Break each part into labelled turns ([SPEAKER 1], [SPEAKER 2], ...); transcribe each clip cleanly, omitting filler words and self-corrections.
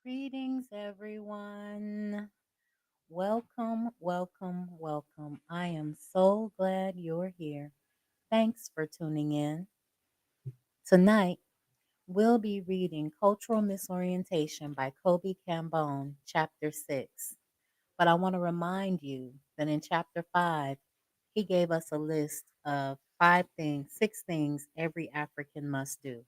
[SPEAKER 1] Greetings, everyone. Welcome, welcome, welcome. I am so glad you're here. Thanks for tuning in. Tonight, we'll be reading Cultural Misorientation by Kobe Cambone, Chapter 6. But I want to remind you that in Chapter 5, he gave us a list of 6 things every African must do.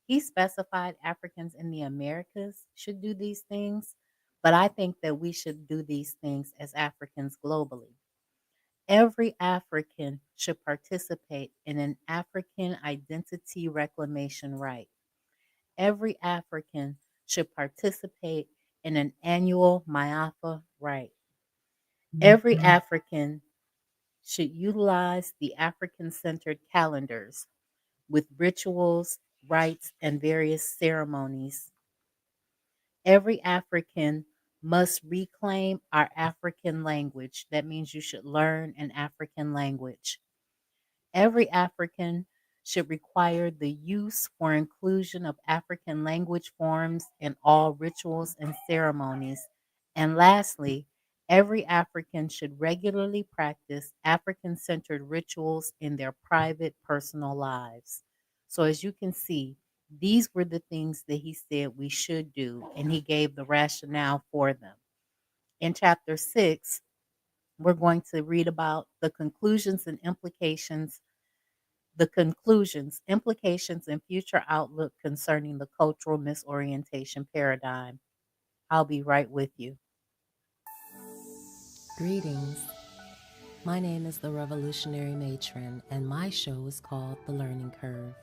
[SPEAKER 1] He specified Africans in the Americas should do these things, but I think that we should do these things as Africans globally. Every African should participate in an African identity reclamation right. Every African should participate in an annual Mayafa right. Every African should utilize the African centered calendars with rituals, rites, and various ceremonies. Every African must reclaim our African language. That means you should learn an African language. Every African should require the use or inclusion of African language forms in all rituals and ceremonies. And lastly, every African should regularly practice African centered rituals in their private personal lives. So, as you can see, these were the things that he said we should do, and he gave the rationale for them. In chapter 6, we're going to read about the conclusions, implications, and future outlook concerning the cultural misorientation paradigm. I'll be right with you.
[SPEAKER 2] Greetings. My name is the Revolutionary Matron, and my show is called The Learning Curve.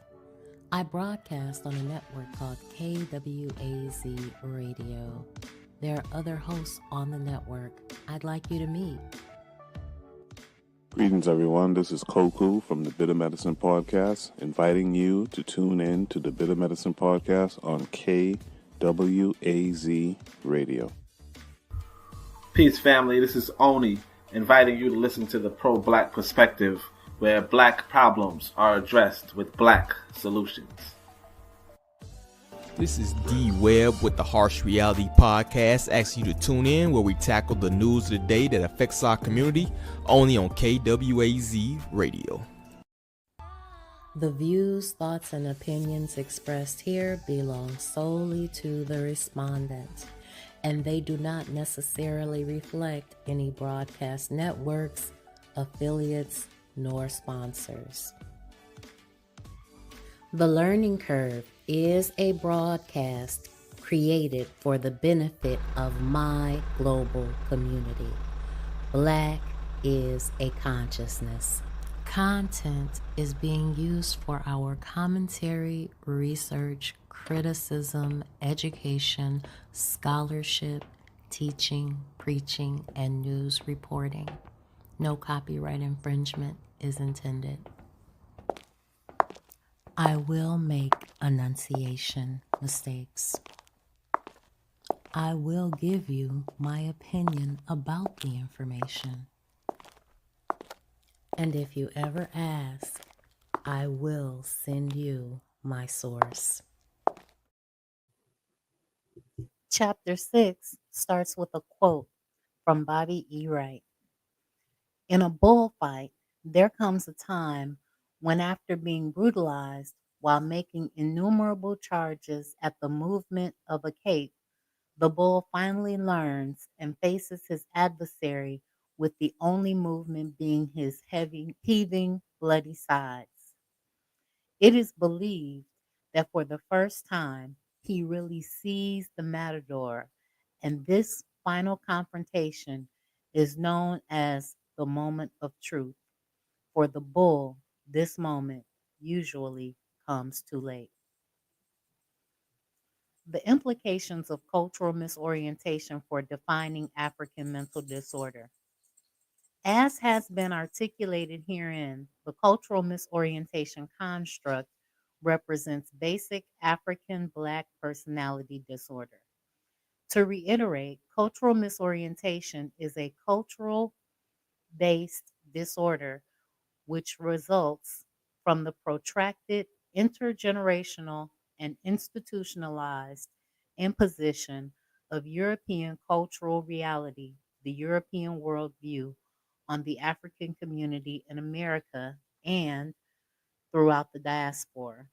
[SPEAKER 2] I broadcast on a network called KWAZ Radio. There are other hosts on the network I'd like you to meet.
[SPEAKER 3] Greetings, everyone. This is Koku from the Bitter Medicine Podcast, inviting you to tune in to the Bitter Medicine Podcast on KWAZ Radio.
[SPEAKER 4] Peace, family. This is Oni, inviting you to listen to the Pro-Black Perspective, where black problems are addressed with black solutions.
[SPEAKER 5] This is D Webb with the Harsh Reality Podcast, asking you to tune in where we tackle the news of the day that affects our community, only on KWAZ Radio.
[SPEAKER 2] The views, thoughts, and opinions expressed here belong solely to the respondent, and they do not necessarily reflect any broadcast networks, affiliates, nor sponsors. The Learning Curve is a broadcast created for the benefit of my global community. Black is a consciousness. Content is being used for our commentary, research, criticism, education, scholarship, teaching, preaching, and news reporting. No copyright infringement is intended. I will make enunciation mistakes. I will give you my opinion about the information. And if you ever ask, I will send you my source.
[SPEAKER 1] Chapter 6 starts with a quote from Bobby E. Wright. In a bullfight, there comes a time when, after being brutalized while making innumerable charges at the movement of a cape, the bull finally learns and faces his adversary with the only movement being his heaving, bloody sides. It is believed that for the first time, he really sees the matador, and this final confrontation is known as the moment of truth. For the bull, this moment usually comes too late. The implications of cultural misorientation for defining African mental disorder. As has been articulated herein, the cultural misorientation construct represents basic African Black personality disorder. To reiterate, cultural misorientation is a cultural based disorder which results from the protracted intergenerational and institutionalized imposition of European cultural reality, the European worldview on the African community in America and throughout the diaspora.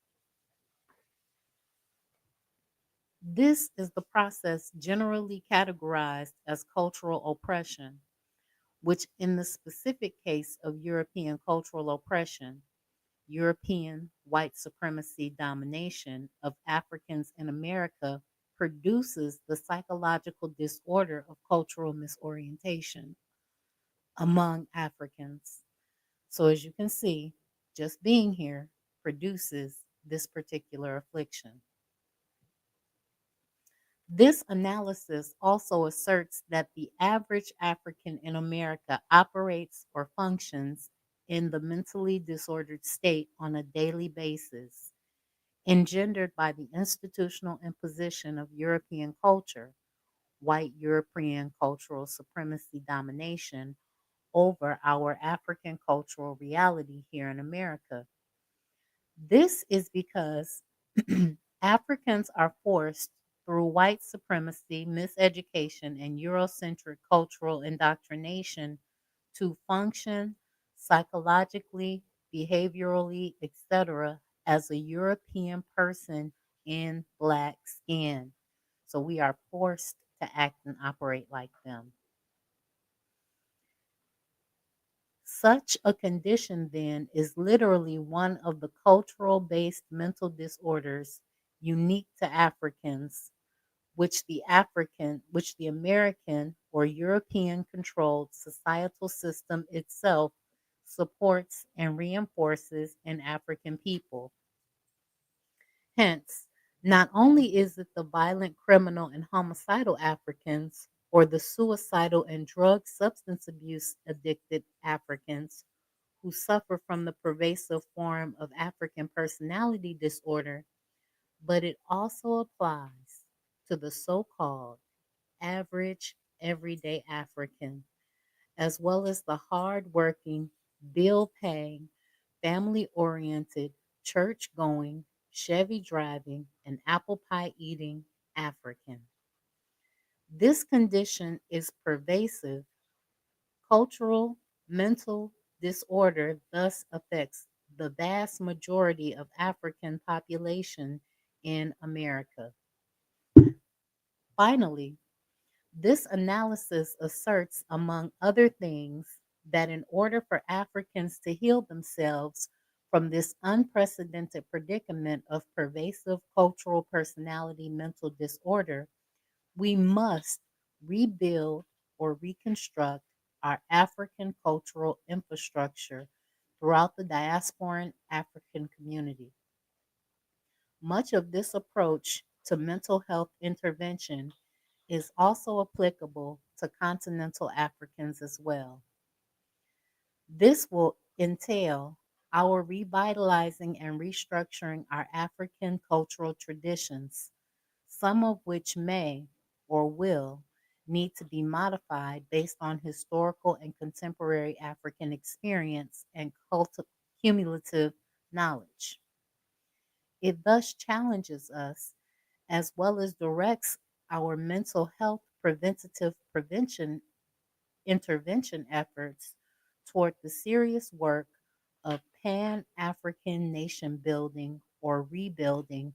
[SPEAKER 1] This is the process generally categorized as cultural oppression, which, in the specific case of European cultural oppression, European white supremacy domination of Africans in America produces the psychological disorder of cultural misorientation among Africans. So, as you can see, just being here produces this particular affliction. This analysis also asserts that the average African in America operates or functions in the mentally disordered state on a daily basis, engendered by the institutional imposition of European culture, white European cultural supremacy domination over our African cultural reality here in America. This is because Africans are forced through white supremacy, miseducation, and Eurocentric cultural indoctrination to function psychologically, behaviorally, etc., as a European person in black skin. So we are forced to act and operate like them. Such a condition, then, is literally one of the cultural based mental disorders unique to Africans, which the American or European controlled societal system itself supports and reinforces in African people. Hence, not only is it the violent, criminal, and homicidal Africans, or the suicidal and drug substance abuse addicted Africans who suffer from the pervasive form of African personality disorder, but it also applies to the so called average, everyday African, as well as the hard-working, bill-paying, family-oriented, church-going, Chevy driving, and apple pie eating African. This condition is pervasive. Cultural, mental disorder thus affects the vast majority of African population in America. Finally, this analysis asserts, among other things, that in order for Africans to heal themselves from this unprecedented predicament of pervasive cultural personality mental disorder, we must rebuild or reconstruct our African cultural infrastructure throughout the diasporan African community. Much of this approach to mental health intervention is also applicable to continental Africans as well. This will entail our revitalizing and restructuring our African cultural traditions, some of which may or will need to be modified based on historical and contemporary African experience and cumulative knowledge. It thus challenges us as well as directs our mental health preventative prevention intervention efforts toward the serious work of Pan African nation building or rebuilding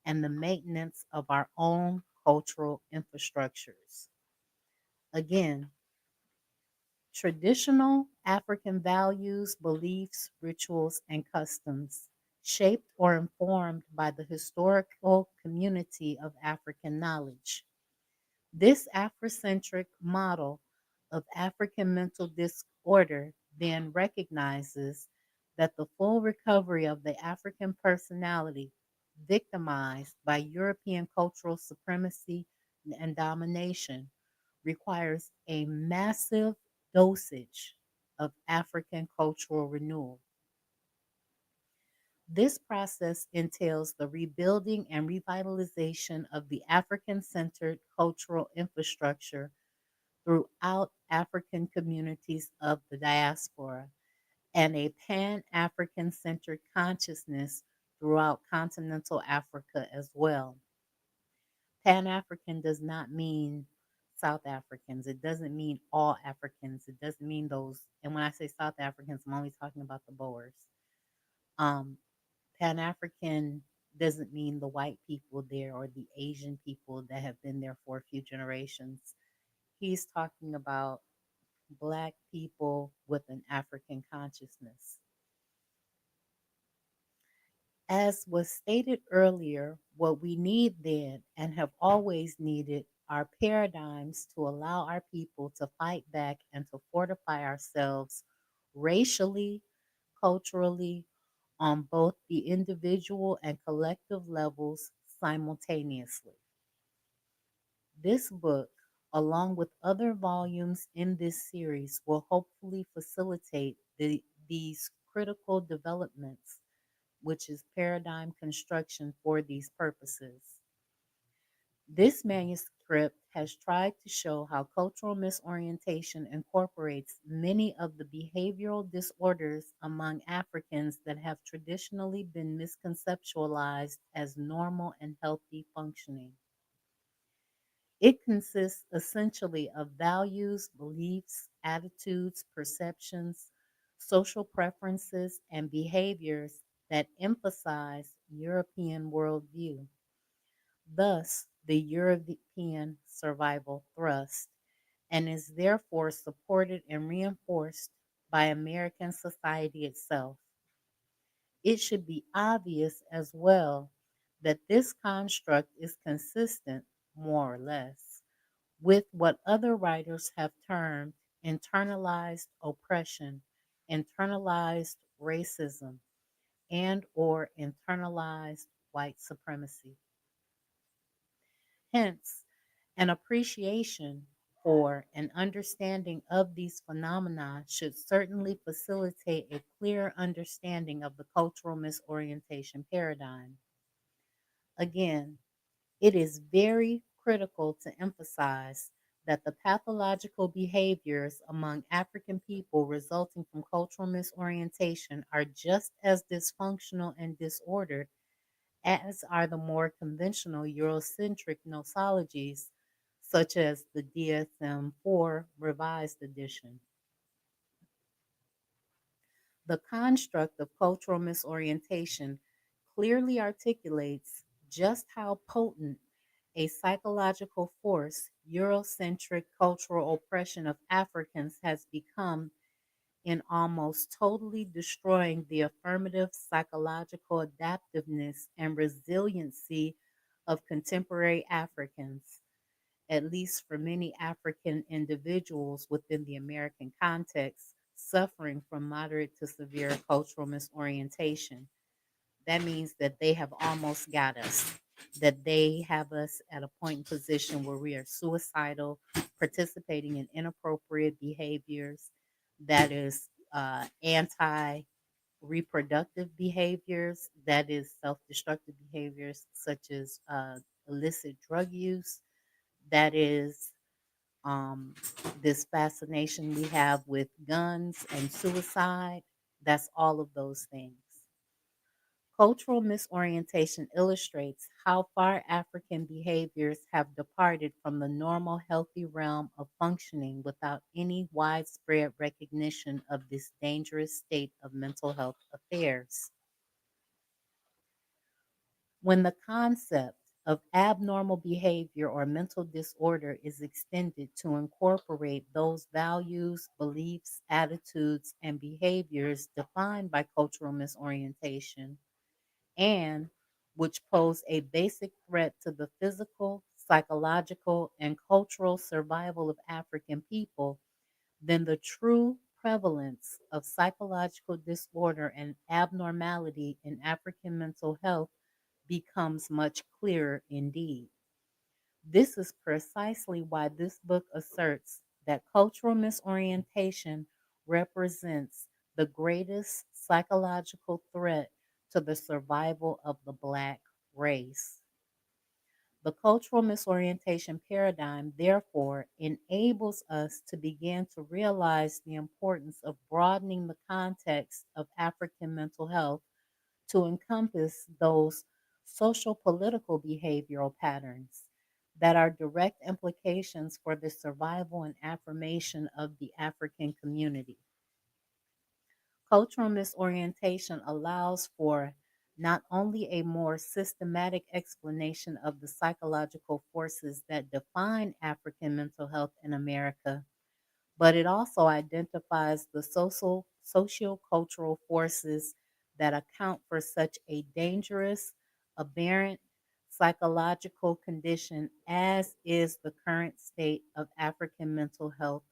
[SPEAKER 1] and the maintenance of our own cultural infrastructures. Again, traditional African values, beliefs, rituals, and customs, shaped or informed by the historical community of African knowledge. This Afrocentric model of African mental disorder then recognizes that the full recovery of the African personality victimized by European cultural supremacy and domination requires a massive dosage of African cultural renewal. This process entails the rebuilding and revitalization of the African centered cultural infrastructure throughout African communities of the diaspora and a pan African centered consciousness throughout continental Africa as well. Pan African does not mean South Africans. It doesn't mean all Africans. It doesn't mean those. And when I say South Africans, I'm only talking about the Boers. Um, Pan African doesn't mean the white people there or the Asian people that have been there for a few generations. He's talking about Black people with an African consciousness. As was stated earlier, what we need then and have always needed are paradigms to allow our people to fight back and to fortify ourselves racially, culturally, on both the individual and collective levels simultaneously. This book, along with other volumes in this series, will hopefully facilitate these critical developments, which is paradigm construction for these purposes. This manuscript has tried to show how cultural misorientation incorporates many of the behavioral disorders among Africans that have traditionally been misconceptualized as normal and healthy functioning. It consists essentially of values, beliefs, attitudes, perceptions, social preferences, and behaviors that emphasize European worldview. Thus, the European survival thrust, and is therefore supported and reinforced by American society itself. It should be obvious as well that this construct is consistent, more or less, with what other writers have termed internalized oppression, internalized racism, and or internalized white supremacy. Hence, an appreciation for and understanding of these phenomena should certainly facilitate a clear understanding of the cultural misorientation paradigm. Again, it is very critical to emphasize that the pathological behaviors among African people resulting from cultural misorientation are just as dysfunctional and disordered as are the more conventional Eurocentric nosologies, such as the DSM 4 Revised Edition. The construct of cultural misorientation clearly articulates just how potent a psychological force Eurocentric cultural oppression of Africans has become in almost totally destroying the affirmative psychological adaptiveness and resiliency of contemporary Africans, at least for many African individuals within the American context suffering from moderate to severe cultural misorientation. That means that they have almost got us, that they have us at a point and position where we are suicidal, participating in inappropriate behaviors, that is anti reproductive behaviors, that is self destructive behaviors such as illicit drug use, that is um, this fascination we have with guns and suicide. That's all of those things. Cultural misorientation illustrates how far African behaviors have departed from the normal healthy realm of functioning without any widespread recognition of this dangerous state of mental health affairs. When the concept of abnormal behavior or mental disorder is extended to incorporate those values, beliefs, attitudes, and behaviors defined by cultural misorientation, and which pose a basic threat to the physical, psychological, and cultural survival of African people, then the true prevalence of psychological disorder and abnormality in African mental health becomes much clearer indeed. This is precisely why this book asserts that cultural misorientation represents the greatest psychological threat to the survival of the Black race. The cultural misorientation paradigm, therefore, enables us to begin to realize the importance of broadening the context of African mental health to encompass those social political behavioral patterns that are direct implications for the survival and affirmation of the African community. Cultural misorientation allows for not only a more systematic explanation of the psychological forces that define African mental health in America, but it also identifies the socio-cultural forces that account for such a dangerous, aberrant psychological condition as is the current state of African mental health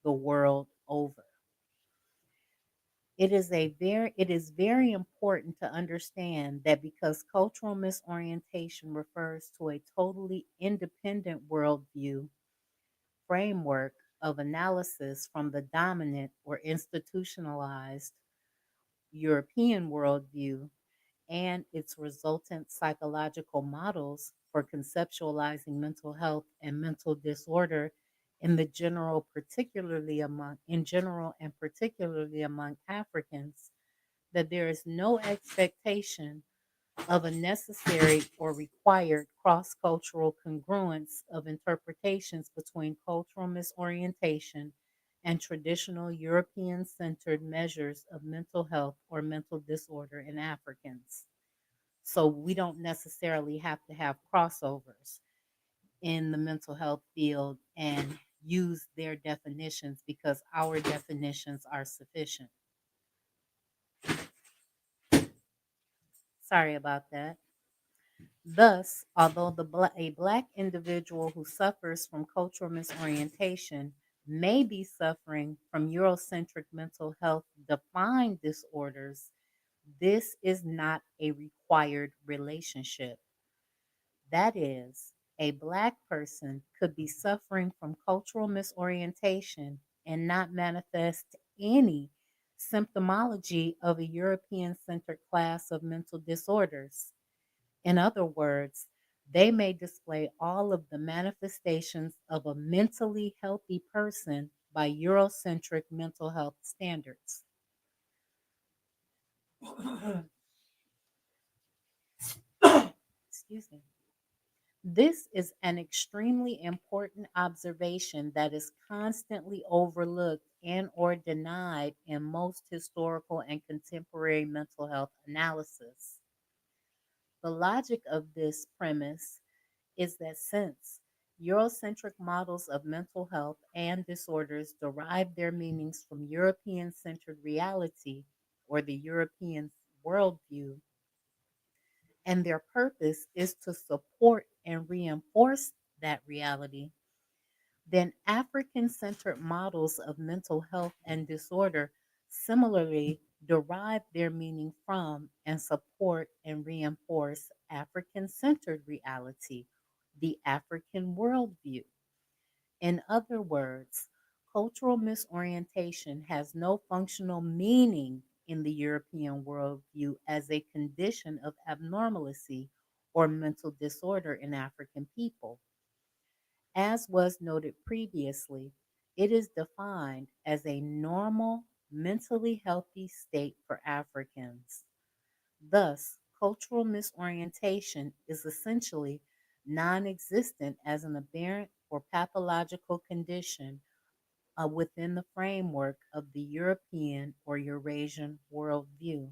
[SPEAKER 1] the world over. It is very important to understand that because cultural misorientation refers to a totally independent worldview framework of analysis from the dominant or institutionalized European worldview and its resultant psychological models for conceptualizing mental health and mental disorder in general and particularly among Africans, that there is no expectation of a necessary or required cross cultural congruence of interpretations between cultural misorientation and traditional European centered measures of mental health or mental disorder in Africans. So we don't necessarily have to have crossovers in the mental health field and use their definitions because our definitions are sufficient. Sorry about that. Thus, although a Black individual who suffers from cultural misorientation may be suffering from Eurocentric mental health defined disorders, this is not a required relationship. That is, a Black person could be suffering from cultural misorientation and not manifest any symptomology of a European centered class of mental disorders. In other words, they may display all of the manifestations of a mentally healthy person by Eurocentric mental health standards. Excuse me. This is an extremely important observation that is constantly overlooked and or denied in most historical and contemporary mental health analysis. The logic of this premise is that since Eurocentric models of mental health and disorders derive their meanings from European centered reality or the European worldview, and their purpose is to support and reinforce that reality, then African centered models of mental health and disorder similarly derive their meaning from and support and reinforce African centered reality, the African worldview. In other words, cultural misorientation has no functional meaning in the European worldview as a condition of abnormalcy or mental disorder in African people. As was noted previously, it is defined as a normal, mentally healthy state for Africans. Thus, cultural misorientation is essentially non existent as an aberrant or pathological condition within the framework of the European or Eurasian worldview.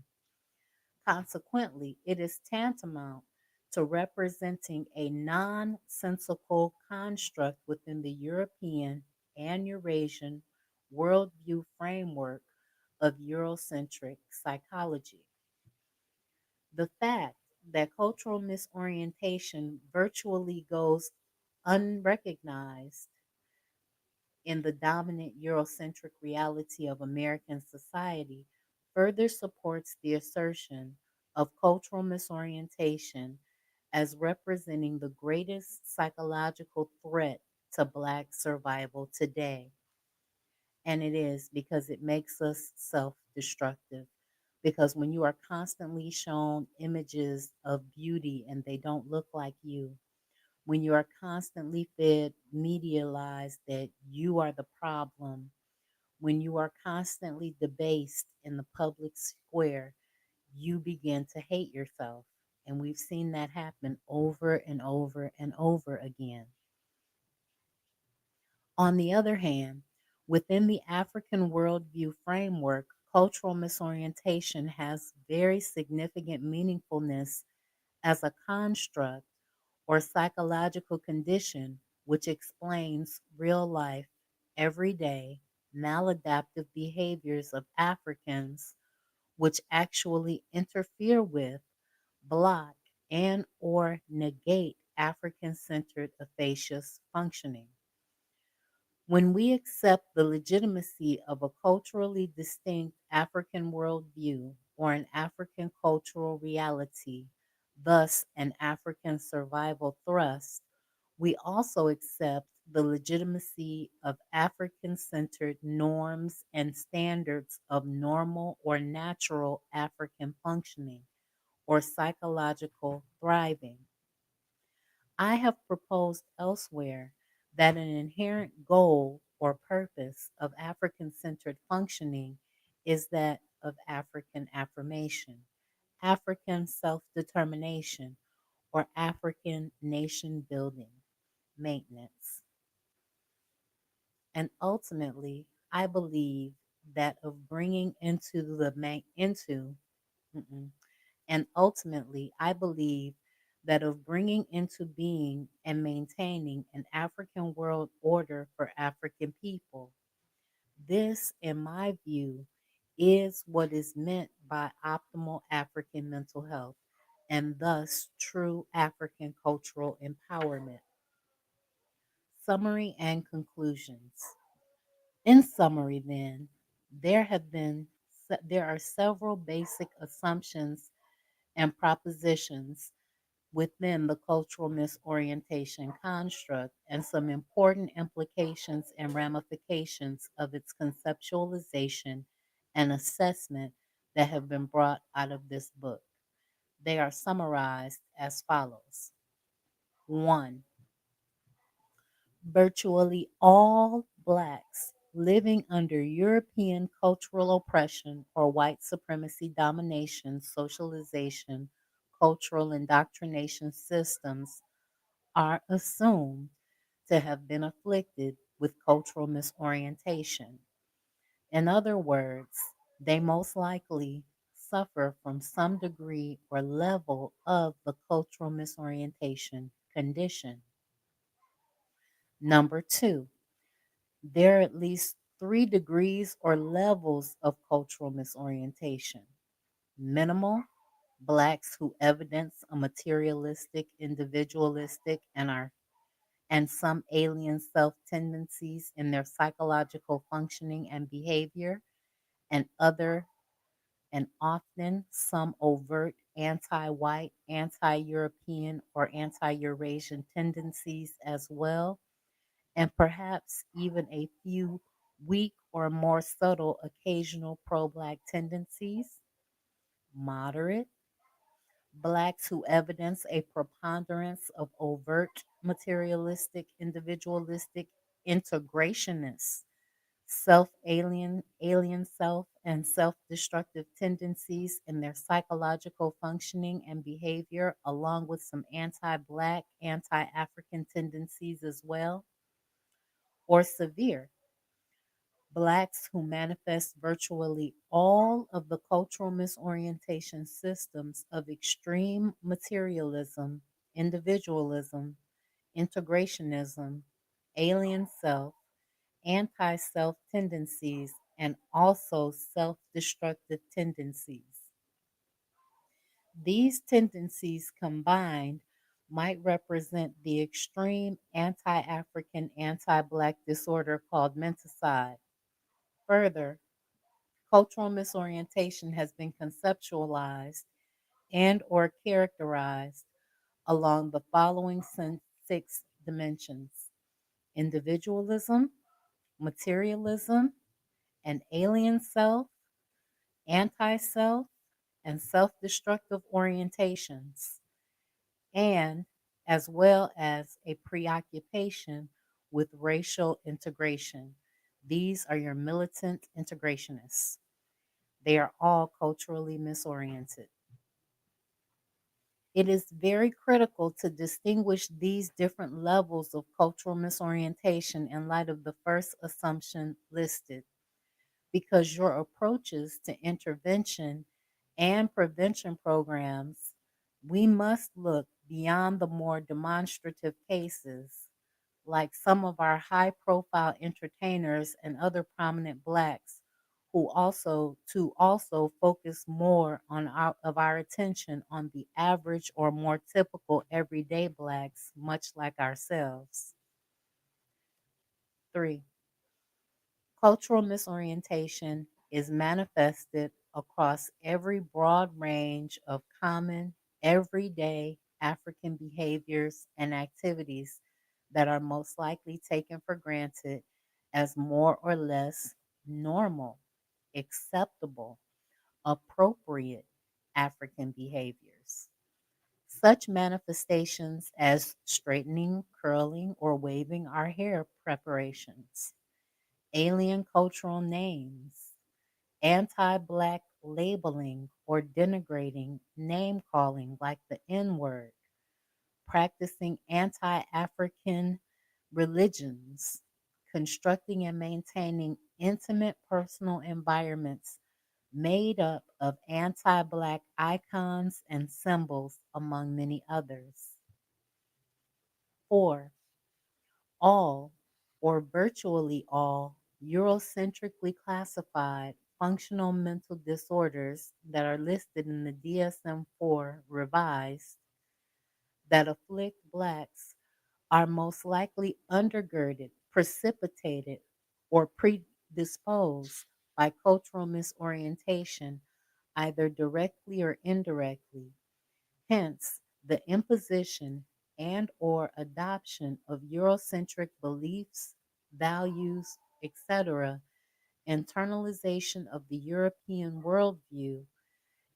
[SPEAKER 1] Consequently, it is tantamount to representing a nonsensical construct within the European and Eurasian worldview framework of Eurocentric psychology. The fact that cultural misorientation virtually goes unrecognized in the dominant Eurocentric reality of American society further supports the assertion of cultural misorientation as representing the greatest psychological threat to Black survival today. And it is because it makes us self destructive. Because when you are constantly shown images of beauty and they don't look like you, when you are constantly fed media lies that you are the problem, when you are constantly debased in the public square, you begin to hate yourself. And we've seen that happen over and over and over again. On the other hand, within the African worldview framework, cultural misorientation has very significant meaningfulness as a construct or psychological condition which explains real life, everyday, maladaptive behaviors of Africans which actually interfere with, block, and or negate African-centered aphasia functioning. When we accept the legitimacy of a culturally distinct African worldview or an African cultural reality, thus an African survival thrust, we also accept the legitimacy of African centered norms and standards of normal or natural African functioning or psychological thriving. I have proposed elsewhere that an inherent goal or purpose of African centered functioning is that of African affirmation, African self determination, or African nation building, maintenance. And ultimately, I believe that of bringing into the into mm-mm, and ultimately, I believe that of bringing into being and maintaining an African world order for African people. This, in my view, is what is meant by optimal African mental health and thus true African cultural empowerment. Summary and conclusions. In summary, then, there are several basic assumptions and propositions within the cultural misorientation construct and some important implications and ramifications of its conceptualization and assessment that have been brought out of this book. They are summarized as follows. 1. Virtually all Blacks living under European cultural oppression or white supremacy domination, socialization, cultural indoctrination systems are assumed to have been afflicted with cultural misorientation. In other words, they most likely suffer from some degree or level of the cultural misorientation condition. Number 2, there are at least 3 degrees or levels of cultural misorientation. Minimal, Blacks who evidence a materialistic, individualistic, and some alien self tendencies in their psychological functioning and behavior, and other and often some overt anti white, anti European, or anti Eurasian tendencies as well, and perhaps even a few weak or more subtle occasional pro Black tendencies. Moderate, Blacks who evidence a preponderance of overt materialistic, individualistic, integrationist, alien self, and self destructive tendencies in their psychological functioning and behavior, along with some anti Black, anti African tendencies as well, or severe, Blacks who manifest virtually all of the cultural misorientation systems of extreme materialism, individualism, integrationism, alien self, anti self tendencies, and also self destructive tendencies. These tendencies combined might represent the extreme anti African, anti Black disorder called menticide. Further, cultural misorientation has been conceptualized and or characterized along the following 6 dimensions: individualism, materialism, an alien self, anti-self, and self-destructive orientations, and as well as a preoccupation with racial integration. These are your militant integrationists. They are all culturally misoriented. It is very critical to distinguish these different levels of cultural misorientation in light of the first assumption listed, because your approaches to intervention and prevention programs, we must look beyond the more demonstrative cases, like some of our high profile entertainers and other prominent blacks who also focus more on our attention on the average or more typical everyday blacks, much like ourselves. 3. Cultural misorientation is manifested across every broad range of common, everyday African behaviors and activities that are most likely taken for granted as more or less normal, acceptable, appropriate African behaviors. Such manifestations as straightening, curling, or waving our hair preparations, alien cultural names, anti black labeling or denigrating name calling like the N word, practicing anti African religions, constructing and maintaining intimate personal environments made up of anti black icons and symbols, among many others. 4. All, or virtually all, Eurocentrically classified functional mental disorders that are listed in the DSM 4 revised that afflict blacks are most likely undergirded, precipitated, or predisposed by cultural misorientation, either directly or indirectly. Hence, the imposition and or adoption of Eurocentric beliefs, values, etc., internalization of the European worldview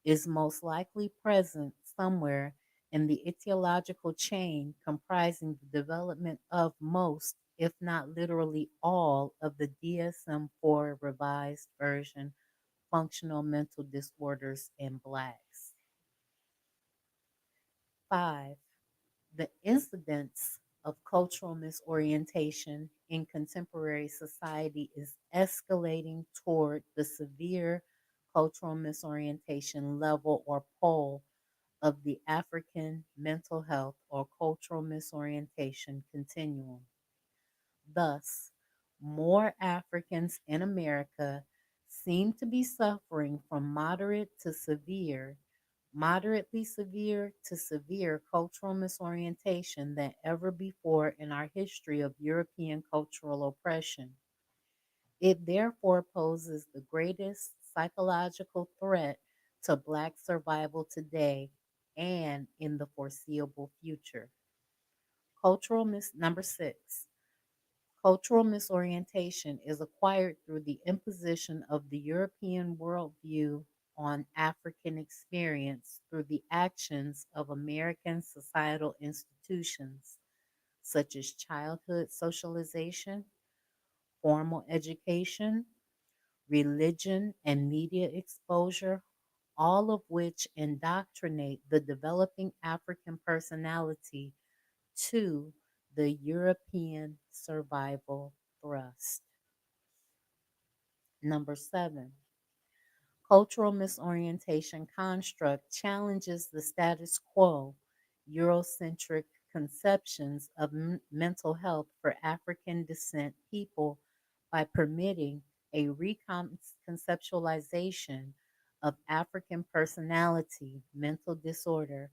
[SPEAKER 1] is most likely present somewhere in the etiological chain comprising the development of most, if not literally all, of the DSM 4 revised version functional mental disorders in blacks. 5. The incidence of cultural misorientation in contemporary society is escalating toward the severe cultural misorientation level or pole of the African mental health or cultural misorientation continuum. Thus, more Africans in America seem to be suffering from moderately severe to severe cultural misorientation than ever before in our history of European cultural oppression. It therefore poses the greatest psychological threat to Black survival today and in the foreseeable future. Number 6. Cultural misorientation is acquired through the imposition of the European worldview on African experience through the actions of American societal institutions, such as childhood socialization, formal education, religion, and media exposure, all of which indoctrinate the developing African personality to the European survival thrust. Number 7, cultural misorientation construct challenges the status quo Eurocentric conceptions of mental health for African descent people by permitting a reconceptualization of African personality mental disorder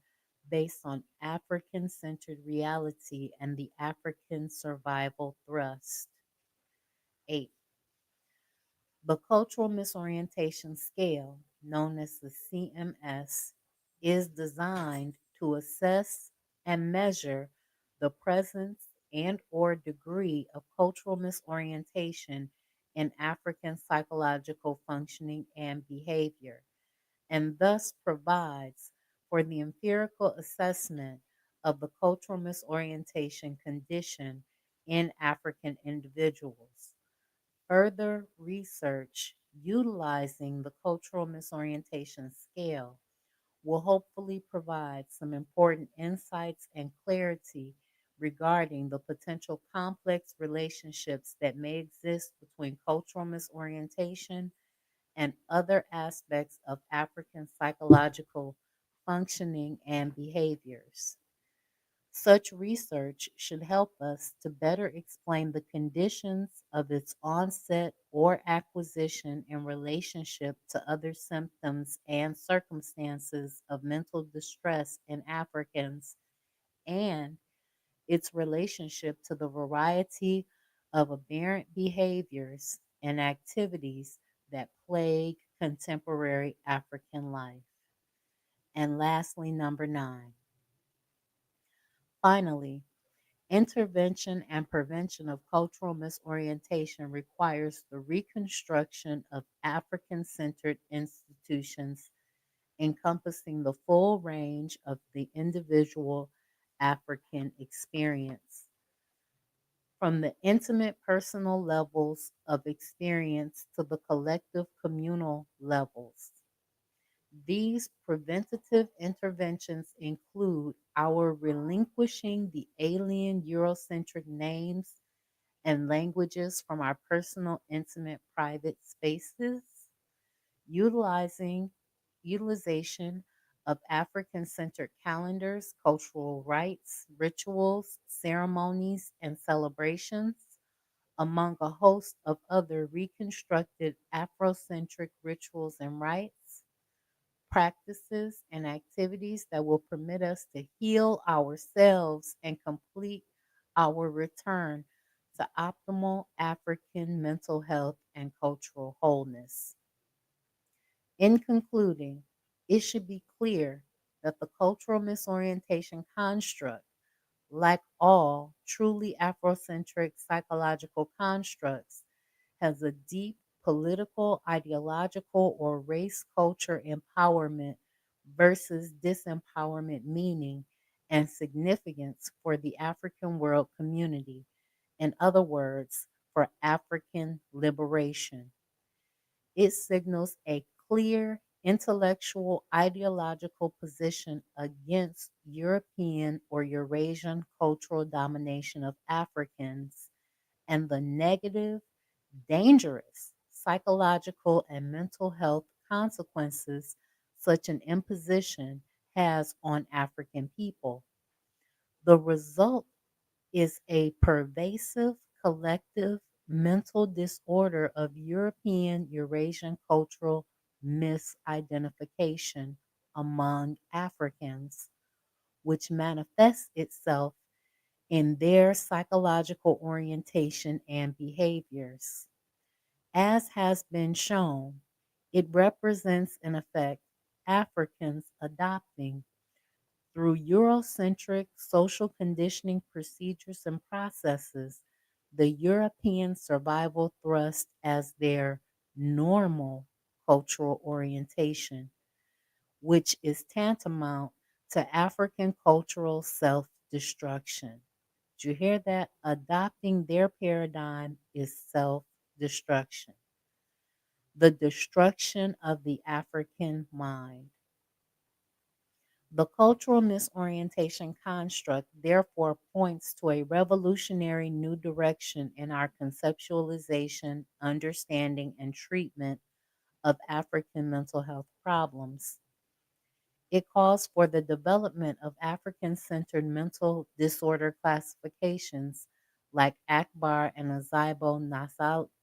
[SPEAKER 1] based on African centered reality and the African survival thrust. 8. The Cultural Misorientation Scale, known as the CMS, is designed to assess and measure the presence and or degree of cultural misorientation in African psychological functioning and behavior, and thus provides for the empirical assessment of the cultural misorientation condition in African individuals. Further research utilizing the cultural misorientation scale will hopefully provide some important insights and clarity regarding the potential complex relationships that may exist between cultural misorientation and other aspects of African psychological functioning and behaviors. Such research should help us to better explain the conditions of its onset or acquisition in relationship to other symptoms and circumstances of mental distress in Africans and its relationship to the variety of aberrant behaviors and activities that plague contemporary African life. And lastly, number 9. Finally, intervention and prevention of cultural misorientation requires the reconstruction of African centered institutions encompassing the full range of the individual African experience. From the intimate personal levels of experience to the collective communal levels. These preventative interventions include our relinquishing the alien Eurocentric names and languages from our personal, intimate, private spaces, utilizing utilization of African-centered calendars, cultural rites, rituals, ceremonies, and celebrations, among a host of other reconstructed Afrocentric rituals and rites, practices, and activities that will permit us to heal ourselves and complete our return to optimal African mental health and cultural wholeness. In concluding, it should be clear that the cultural misorientation construct, like all truly Afrocentric psychological constructs, has a deep political, ideological, or race culture empowerment versus disempowerment meaning and significance for the African world community. In other words, for African liberation. It signals a clear intellectual ideological position against European or Eurasian cultural domination of Africans and the negative, dangerous psychological and mental health consequences such an imposition has on African people. The result is a pervasive collective mental disorder of European Eurasian cultural misidentification among Africans, which manifests itself in their psychological orientation and behaviors. As has been shown, it represents, in effect, Africans adopting through Eurocentric social conditioning procedures and processes, the European survival thrust as their normal cultural orientation, which is tantamount to African cultural self destruction. Did you hear that? Adopting their paradigm is self destruction, the destruction of the African mind. The cultural misorientation construct therefore points to a revolutionary new direction in our conceptualization, understanding, and treatment of African mental health problems. It calls for the development of African centered mental disorder classifications like ACBAR and Azibo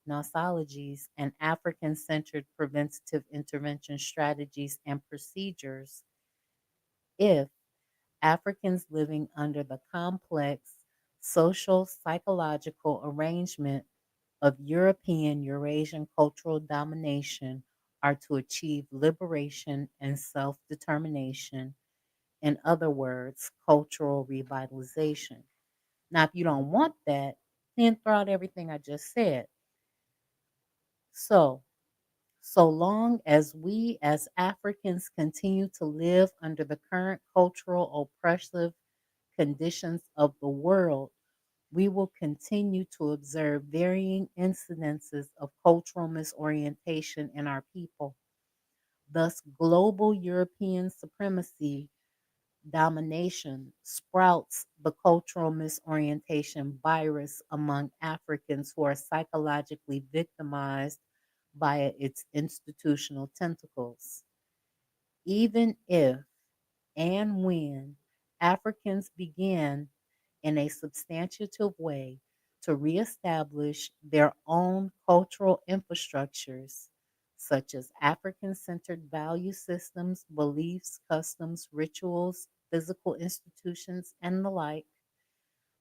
[SPEAKER 1] nosologies and African centered preventative intervention strategies and procedures if Africans living under the complex social psychological arrangement of European Eurasian cultural domination are to achieve liberation and self determination, in other words, cultural revitalization. Now, if you don't want that, then throw out everything I just said. So, so long as we as Africans continue to live under the current cultural oppressive conditions of the world, we will continue to observe varying incidences of cultural misorientation in our people. Thus, global European supremacy domination sprouts the cultural misorientation virus among Africans who are psychologically victimized via its institutional tentacles. Even if and when Africans begin in a substantive way to reestablish their own cultural infrastructures, such as African centered value systems, beliefs, customs, rituals, physical institutions, and the like,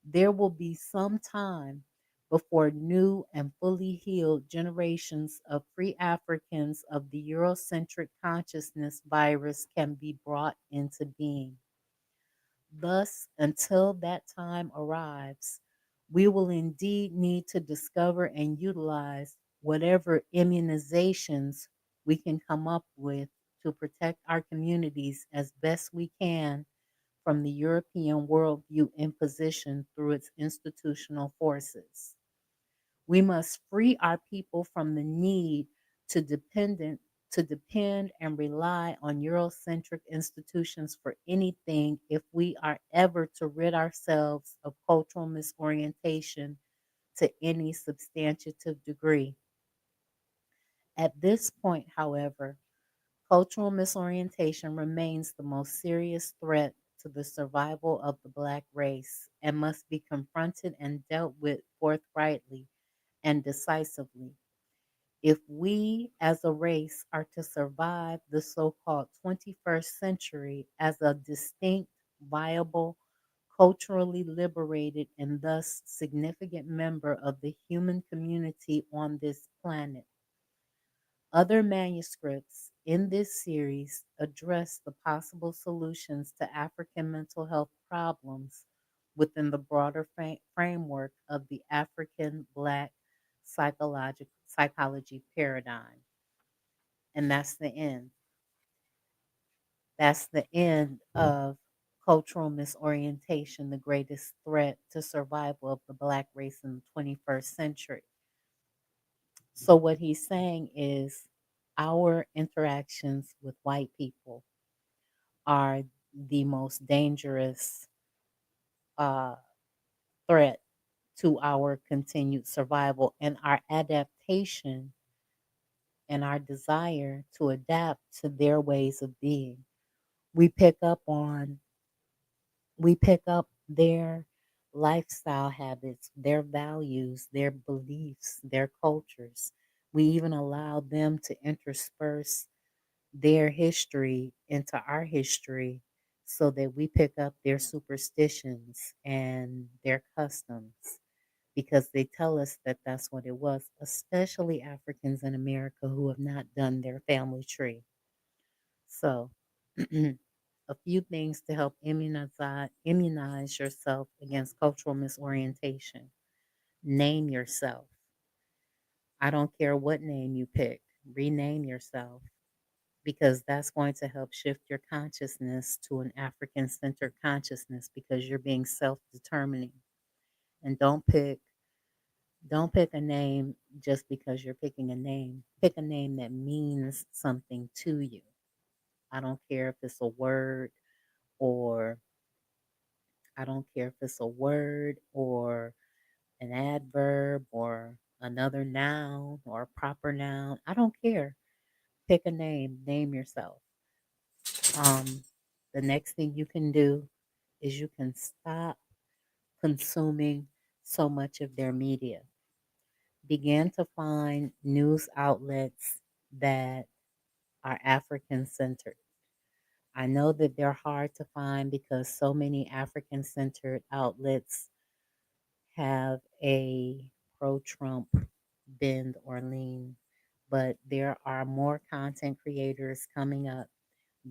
[SPEAKER 1] there will be some time before new and fully healed generations of free Africans of the Eurocentric consciousness virus can be brought into being. Thus, until that time arrives, we will indeed need to discover and utilize whatever immunizations we can come up with to protect our communities as best we can from the European worldview imposition through its institutional forces. We must free our people from the need to dependent to depend and rely on Eurocentric institutions for anything if we are ever to rid ourselves of cultural misorientation to any substantive degree. At this point, however, cultural misorientation remains the most serious threat to the survival of the Black race and must be confronted and dealt with forthrightly and decisively. If we as a race are to survive the so called 21st century as a distinct, viable, culturally liberated, and thus significant member of the human community on this planet, other manuscripts in this series address the possible solutions to African mental health problems within the broader framework of the African Black psychology paradigm. And that's the end. That's the end of cultural misorientation, the greatest threat to survival of the Black race in the 21st century. So, what he's saying is our interactions with white people are the most dangerous uh, threat to our continued survival and our adaptation and our desire to adapt to their ways of being. We pick up on, we pick up their lifestyle habits, their values, their beliefs, their cultures. We even allow them to intersperse their history into our history so that we pick up their superstitions and their customs because they tell us that that's what it was, especially Africans in America who have not done their family tree. So, a few things to help immunize yourself against cultural misorientation. Name yourself. I don't care what name you pick, rename yourself because that's going to help shift your consciousness to an African centered consciousness because you're being self-determining. And don't pick a name just because you're picking a name. Pick a name that means something to you. I don't care if it's a word or I don't care if it's a word or an adverb or another noun or a proper noun. I don't care. Pick a name, name yourself. Um, the next thing you can do is you can stop consuming so much of their media. Begin to find news outlets that are African centered. I know that they're hard to find because so many African centered outlets have a pro Trump bend or lean, but there are more content creators coming up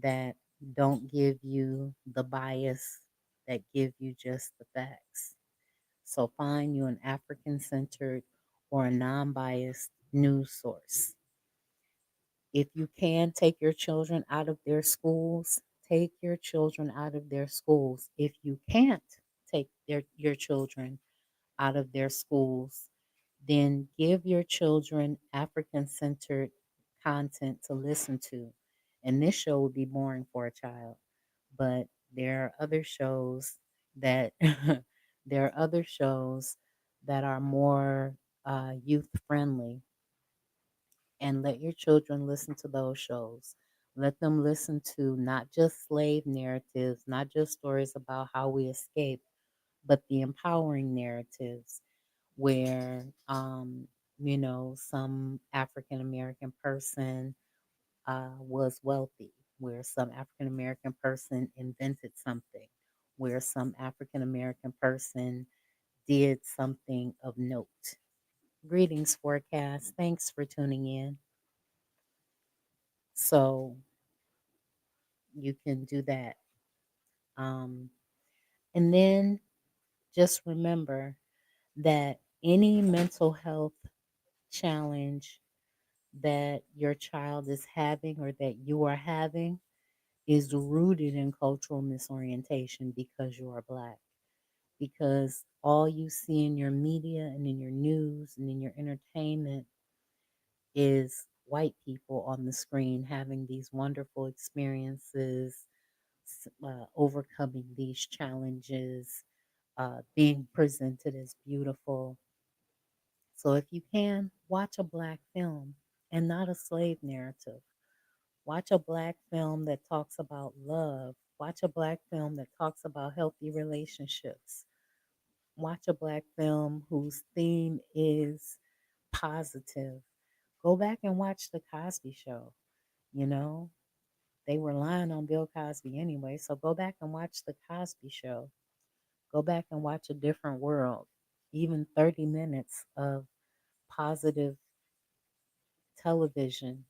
[SPEAKER 1] that don't give you the bias, that give you just the facts. So find you an African centered or a non biased news source. If you can take your children out of their schools, take your children out of their schools. If you can't take your children out of their schools, then give your children African centered content to listen to. And this show would be boring for a child. But there are other shows that there are other shows that are more youth friendly, and let your children listen to those shows. Let them listen to not just slave narratives, not just stories about how we escaped, but the empowering narratives where, some African American person was wealthy, where some African American person invented something, where some African American person did something of note. Greetings, forecast. Thanks for tuning in. So you can do that. Um, and then just remember that any mental health challenge that your child is having or that you are having is rooted in cultural misorientation because you are Black. Because all you see in your media and in your news and in your entertainment is white people on the screen having these wonderful experiences, overcoming these challenges, being presented as beautiful. So if you can, watch a Black film and not a slave narrative. Watch a Black film that talks about love. Watch a Black film that talks about healthy relationships. Watch a Black film whose theme is positive. Go back and watch The Cosby Show. You know, they were lying on Bill Cosby anyway, so go back and watch The Cosby Show. Go back and watch A Different World. Even 30 minutes of positive television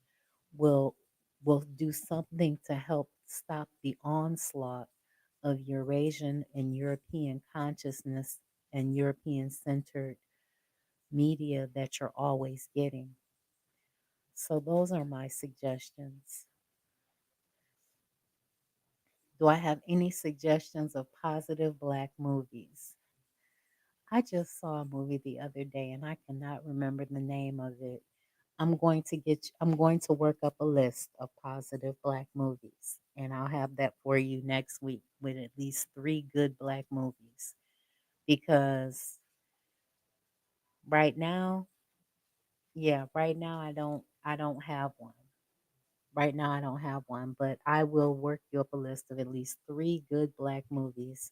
[SPEAKER 1] will will do something to help stop the onslaught of Eurasian and European consciousness and European centered media that you're always getting. So those are my suggestions. Do I have any suggestions of positive Black movies? I just saw a movie the other day and I cannot remember the name of it. I'm going to work up a list of positive Black movies and I'll have that for you next week with at least 3 good Black movies, because right now, yeah, right now I don't have one. Right now I don't have one, but I will work you up a list of at least 3 good Black movies,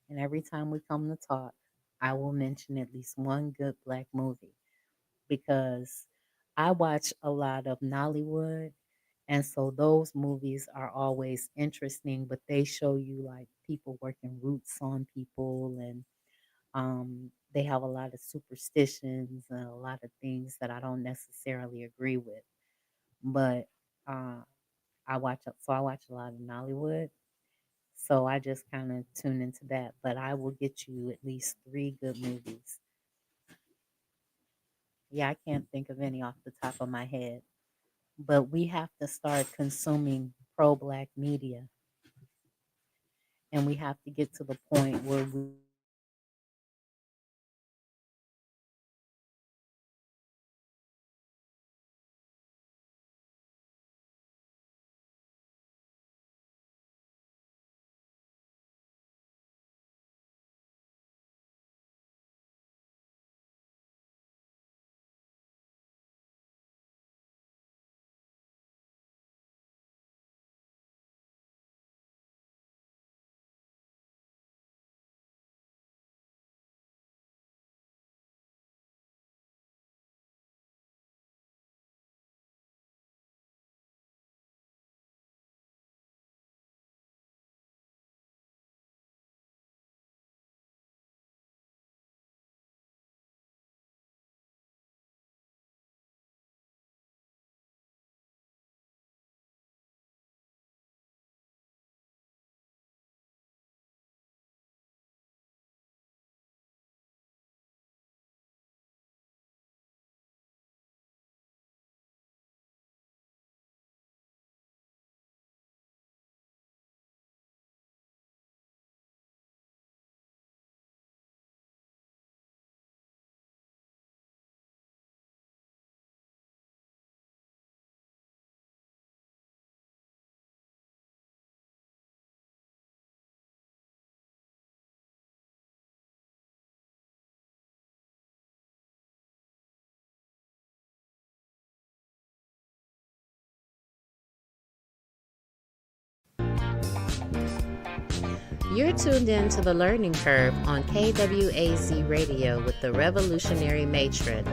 [SPEAKER 1] and every time we come to talk, I will mention at least one good Black movie, because I watch a lot of Nollywood, and so those movies are always interesting, but they show you like people working roots on people, and they have a lot of superstitions and a lot of things that I don't necessarily agree with. But uh, I watch a lot of Nollywood. So I just kind of tune into that. But I will get you at least 3 good movies. Yeah, I can't think of any off the top of my head. But we have to start consuming pro Black media. And we have to get to the point where we are
[SPEAKER 2] You're tuned in to The Learning Curve on KWAZ Radio with the revolutionary matron.